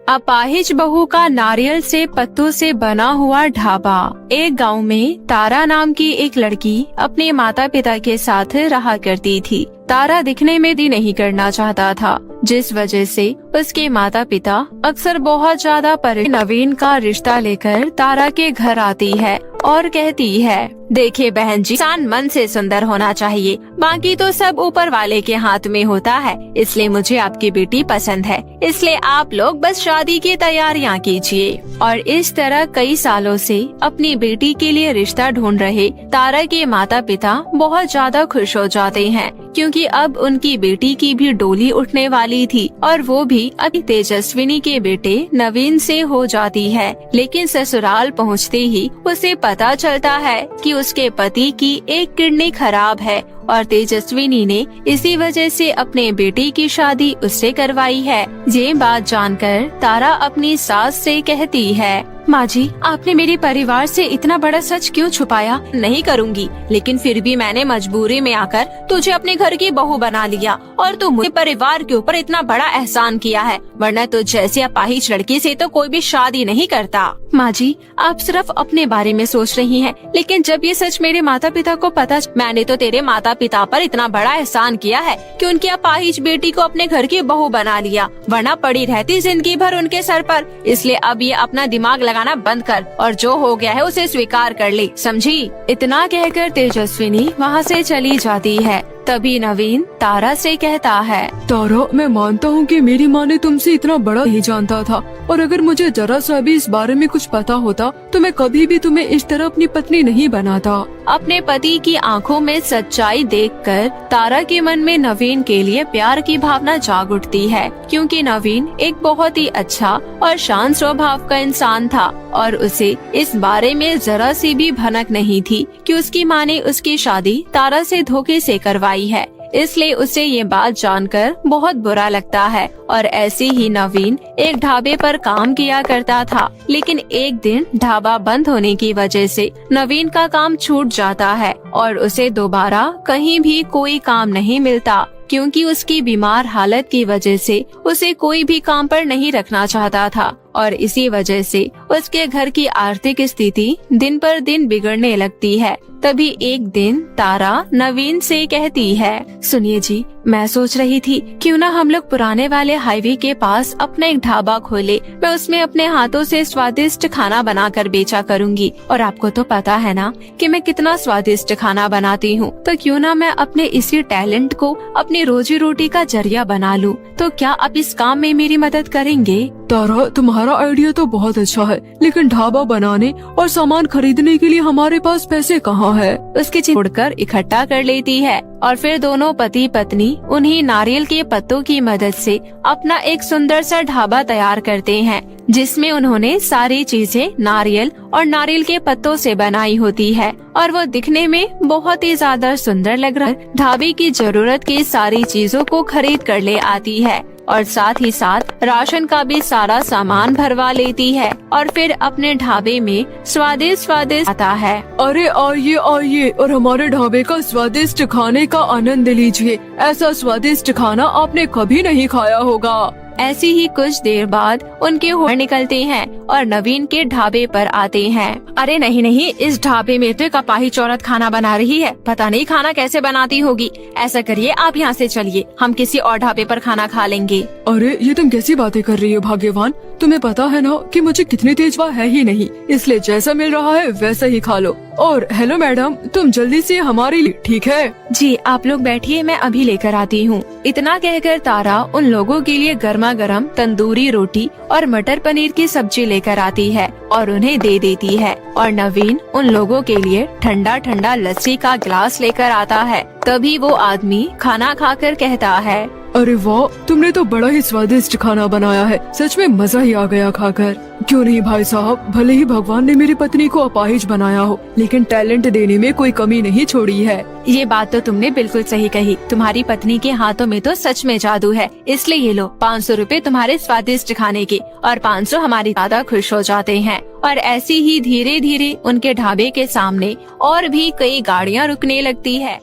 अपाहिज बहू का नारियल से पत्तों से बना हुआ ढाबा। एक गांव में तारा नाम की एक लड़की अपने माता पिता के साथ रहा करती थी। तारा दिखने में भी नहीं करना चाहता था, जिस वजह से उसके माता पिता अक्सर बहुत ज्यादा नवीन का रिश्ता लेकर तारा के घर आती है और कहती है, देखिए बहन जी, इंसान मन से सुंदर होना चाहिए, बाकी तो सब ऊपर वाले के हाथ में होता है। इसलिए मुझे आपकी बेटी पसंद है, इसलिए आप लोग बस शादी की तैयारियां कीजिए। और इस तरह कई सालों से अपनी बेटी के लिए रिश्ता ढूंढ रहे तारा के माता पिता बहुत ज्यादा खुश हो जाते हैं, क्योंकि अब उनकी बेटी की भी डोली उठने वाली थी और वो भी अभी तेजस्विनी के बेटे नवीन से हो जाती है। लेकिन ससुराल पहुंचते ही उसे पता चलता है कि उसके पति की एक किडनी खराब है और तेजस्विनी ने इसी वजह से अपने बेटे की शादी उससे करवाई है। ये बात जानकर तारा अपनी सास से कहती है, माँ जी, आपने मेरे परिवार से इतना बड़ा सच क्यों छुपाया? नहीं करूँगी, लेकिन फिर भी मैंने मजबूरी में आकर तुझे अपने घर की बहू बना लिया और तू मुझे परिवार के ऊपर इतना बड़ा एहसान किया है, वरना तो जैसी अपाहिज लड़की से तो कोई भी शादी नहीं करता। माँ जी, आप सिर्फ अपने बारे में सोच रही हैं, लेकिन जब ये सच मेरे माता पिता को पता, मैंने तो तेरे माता पिता पर इतना बड़ा एहसान किया है कि उनकी अपाहिज बेटी को अपने घर की बहू बना लिया, वरना पड़ी रहती जिंदगी भर उनके सर पर। इसलिए अब ये अपना दिमाग लगाना बंद कर और जो हो गया है उसे स्वीकार कर ले, समझी? इतना कहकर तेजस्विनी वहाँ से चली जाती है। तभी नवीन तारा से कहता है, तारा, मैं मानता हूँ कि मेरी माँ ने तुमसे इतना बड़ा नहीं जानता था, और अगर मुझे जरा सा भी इस बारे में कुछ पता होता तो मैं कभी भी तुम्हें इस तरह अपनी पत्नी नहीं बनाता। अपने पति की आंखों में सच्चाई देखकर तारा के मन में नवीन के लिए प्यार की भावना जाग उठती है, क्योंकि नवीन एक बहुत ही अच्छा और शांत स्वभाव का इंसान था और उसे इस बारे में जरा सी भी भनक नहीं थी कि उसकी माँ ने उसकी शादी तारा से धोखे से करवाई है। इसलिए उसे ये बात जानकर बहुत बुरा लगता है और ऐसे ही नवीन एक ढाबे पर काम किया करता था। लेकिन एक दिन ढाबा बंद होने की वजह से नवीन का काम छूट जाता है और उसे दोबारा कहीं भी कोई काम नहीं मिलता, क्योंकि उसकी बीमार हालत की वजह से उसे कोई भी काम पर नहीं रखना चाहता था और इसी वजह से उसके घर की आर्थिक स्थिति दिन पर दिन बिगड़ने लगती है। तभी एक दिन तारा नवीन से कहती है, सुनिए जी, मैं सोच रही थी क्यों ना हम लोग पुराने वाले हाईवे के पास अपना एक ढाबा खोले। मैं उसमें अपने हाथों से स्वादिष्ट खाना बनाकर बेचा करूंगी और आपको तो पता है ना कि मैं कितना स्वादिष्ट खाना बनाती हूँ, तो क्यों ना मैं अपने इसी टैलेंट को अपनी रोजी रोटी का जरिया बना लूँ। तो क्या आप इस काम में मेरी मदद करेंगे? तारा, तुम्हारा आइडिया तो बहुत अच्छा है, लेकिन ढाबा बनाने और सामान खरीदने के लिए हमारे पास पैसे कहाँ है? उसकी छोड़कर इकट्ठा कर लेती है और फिर दोनों पति पत्नी उन्हीं नारियल के पत्तों की मदद से अपना एक सुंदर सा ढाबा तैयार करते हैं, जिसमें उन्होंने सारी चीजें नारियल और नारियल के पत्तों से बनाई होती है और वो दिखने में बहुत ही ज्यादा सुंदर लग रहा है। ढाबे की जरूरत की सारी चीजों को खरीद कर ले आती है और साथ ही साथ राशन का भी सारा सामान भरवा लेती है और फिर अपने ढाबे में स्वादिष्ट आता है। अरे आइए आइए और हमारे ढाबे का स्वादिष्ट खाने का आनंद लीजिए। ऐसा स्वादिष्ट खाना आपने कभी नहीं खाया होगा। ऐसी ही कुछ देर बाद उनके होर निकलते हैं और नवीन के ढाबे पर आते हैं। अरे नहीं नहीं, इस ढाबे में तो एक अपाहिज औरत खाना बना रही है, पता नहीं खाना कैसे बनाती होगी। ऐसा करिए, आप यहाँ से चलिए, हम किसी और ढाबे पर खाना खा लेंगे। अरे ये तुम कैसी बातें कर रही हो भाग्यवान, तुम्हें पता है ना कि मुझे कितनी तेज वाह है ही नहीं, इसलिए जैसा मिल रहा है वैसा ही खा लो। और हेलो मैडम, तुम जल्दी से हमारे लिए, ठीक है? जी आप लोग बैठिए, मैं अभी लेकर आती हूँ। इतना कहकर तारा उन लोगों के लिए गर्मा गर्म तंदूरी रोटी और मटर पनीर की सब्जी लेकर आती है और उन्हें दे देती है और नवीन उन लोगों के लिए ठंडा ठंडा लस्सी का ग्लास लेकर आता है। तभी वो आदमी खाना खाकर कहता है, अरे वाह, तुमने तो बड़ा ही स्वादिष्ट खाना बनाया है, सच में मजा ही आ गया खाकर। क्यों नहीं भाई साहब, भले ही भगवान ने मेरी पत्नी को अपाहिज बनाया हो, लेकिन टैलेंट देने में कोई कमी नहीं छोड़ी है। ये बात तो तुमने बिल्कुल सही कही, तुम्हारी पत्नी के हाथों में तो सच में जादू है। इसलिए ये लो 500 रुपए तुम्हारे स्वादिष्ट खाने के और 500 हमारी दादा खुश हो जाते हैं। और ऐसी ही धीरे धीरे उनके ढाबे के सामने और भी कई गाड़ियाँ रुकने लगती है।